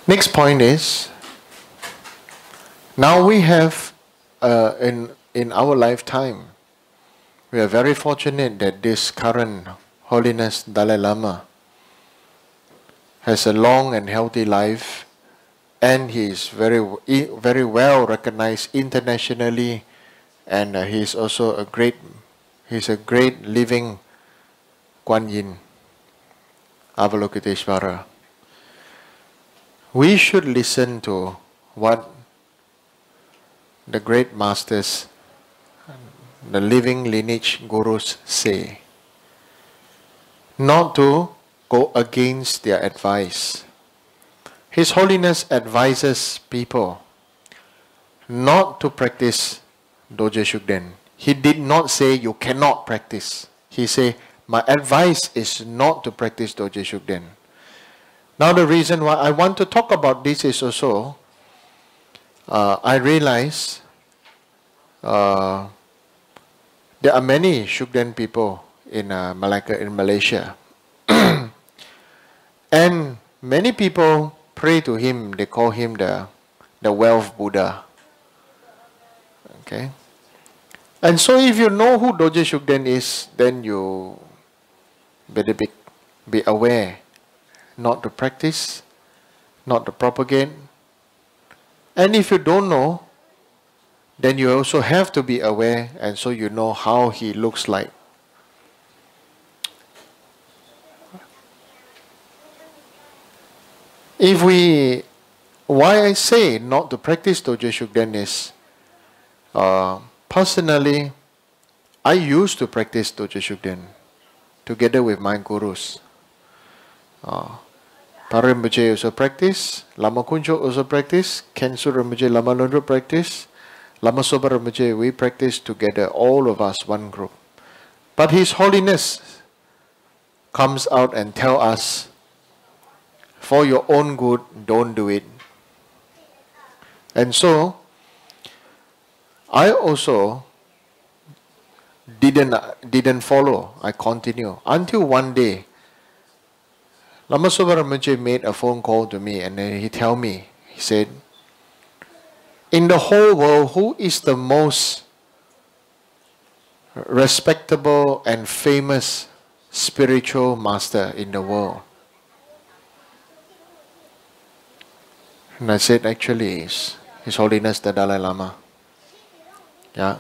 Next point is, now we have, in our lifetime, we are very fortunate that this current Holiness Dalai Lama has a long and healthy life, and he is very well recognized internationally, and he is also he's a great living Kuan Yin, Avalokiteshvara. We should listen to what the great masters, the living lineage gurus say, not to go against their advice. His Holiness advises people not to practice Dorje Shugden. He did not say you cannot practice. He said, my advice is not to practice Dorje Shugden. Now the reason why I want to talk about this is also, I realize there are many Shugden people in Malaysia. And many people pray to him. They call him the wealth Buddha. Okay? And so if you know who Dorje Shugden is, then you better be aware not to practice, not to propagate. And if you don't know, then you also have to be aware, and so you know how he looks like. Why I say not to practice Dorje Shugden is, personally, I used to practice Dorje Shugden together with my gurus. Parimbaje also practice, Lama Kunjo also practice, Kensur Rinpoche, Lama Lundro practice, Lama Soba Rinpoche, we practice together, all of us, one group. But His Holiness comes out and tell us, for your own good, don't do it. And so, I also didn't follow. I continue until one day, Lama Soba Rinpoche made a phone call to me, and then he told me, he said, in the whole world, who is the most respectable and famous spiritual master in the world? And I said, actually, it's His Holiness the Dalai Lama. Yeah.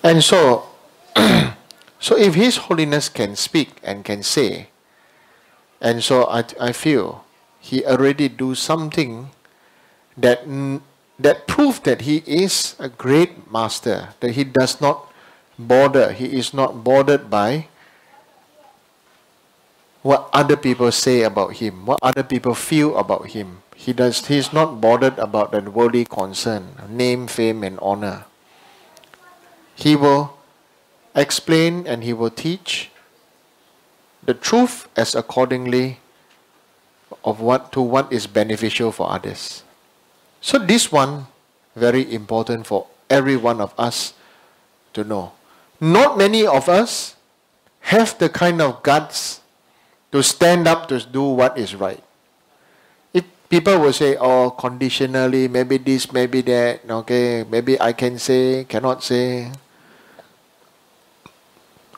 And so, so if His Holiness can speak and can say, and so I feel he already do something that proves that he is a great master, that he does not bother, he is not bothered by what other people say about him, what other people feel about him. He is not bothered about the worldly concern, name, fame, and honor. He will explain and he will teach the truth as accordingly of what is beneficial for others. So this one, very important for every one of us to know. Not many of us have the kind of guts to stand up to do what is right. If people will say, oh, conditionally, maybe this, maybe that, okay, maybe I can say, cannot say,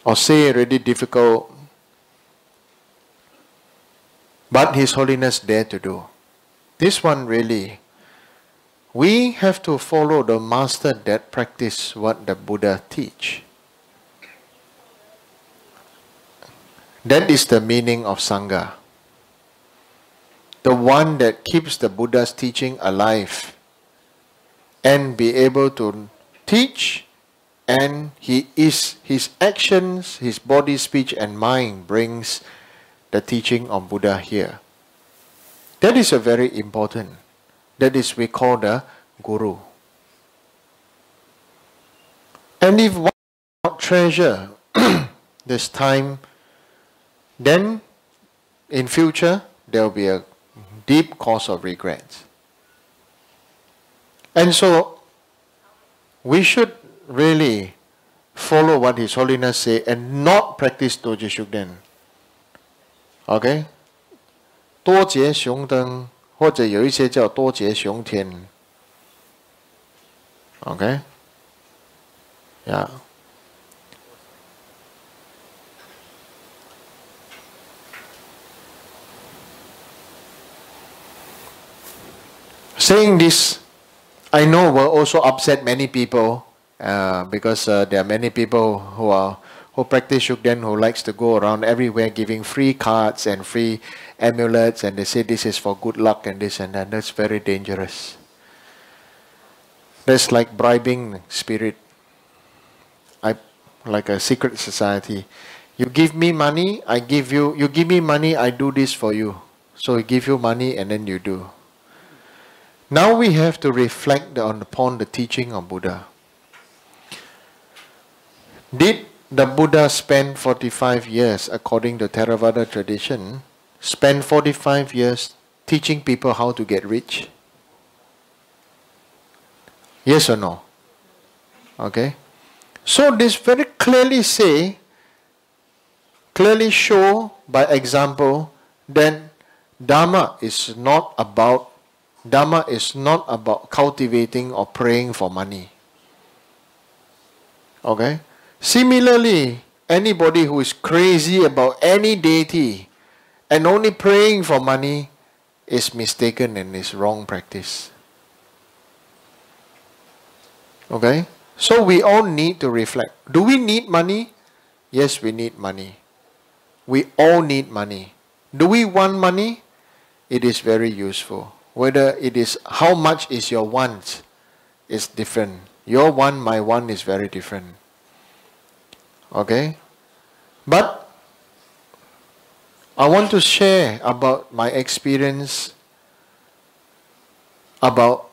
or say really difficult. But His Holiness dare to do. This one really, we have to follow the master that practice what the Buddha teach. That is the meaning of Sangha. The one that keeps the Buddha's teaching alive and be able to teach, and his actions, his body, speech and mind brings the teaching of Buddha here. That is a very important. That is we call the Guru. And if one does not treasure this time, then in future there will be a deep cause of regret. And so we should really follow what His Holiness say and not practice Dorje Shugden. OK， 多劫雄灯，或者有一些叫多劫雄天。OK， yeah. Saying this, I know will also upset many people because there are many people who practice Shugden who likes to go around everywhere giving free cards and free amulets, and they say this is for good luck and this and that. That's very dangerous. That's like bribing spirit. Like a secret society. You give me money, I give you. You give me money, I do this for you. So I give you money and then you do. Now we have to reflect upon the teaching of Buddha. Did the Buddha spend 45 years, according to Theravada tradition, spend 45 years teaching people how to get rich? Yes or no? Okay. So this very clearly show by example that Dharma is not about cultivating or praying for money. Okay? Similarly, anybody who is crazy about any deity and only praying for money is mistaken and is wrong practice. Okay? So we all need to reflect. Do we need money? Yes, we need money. We all need money. Do we want money? It is very useful. Whether it is, how much is your want is different. Your want, my want is very different. Okay? But I want to share about my experience about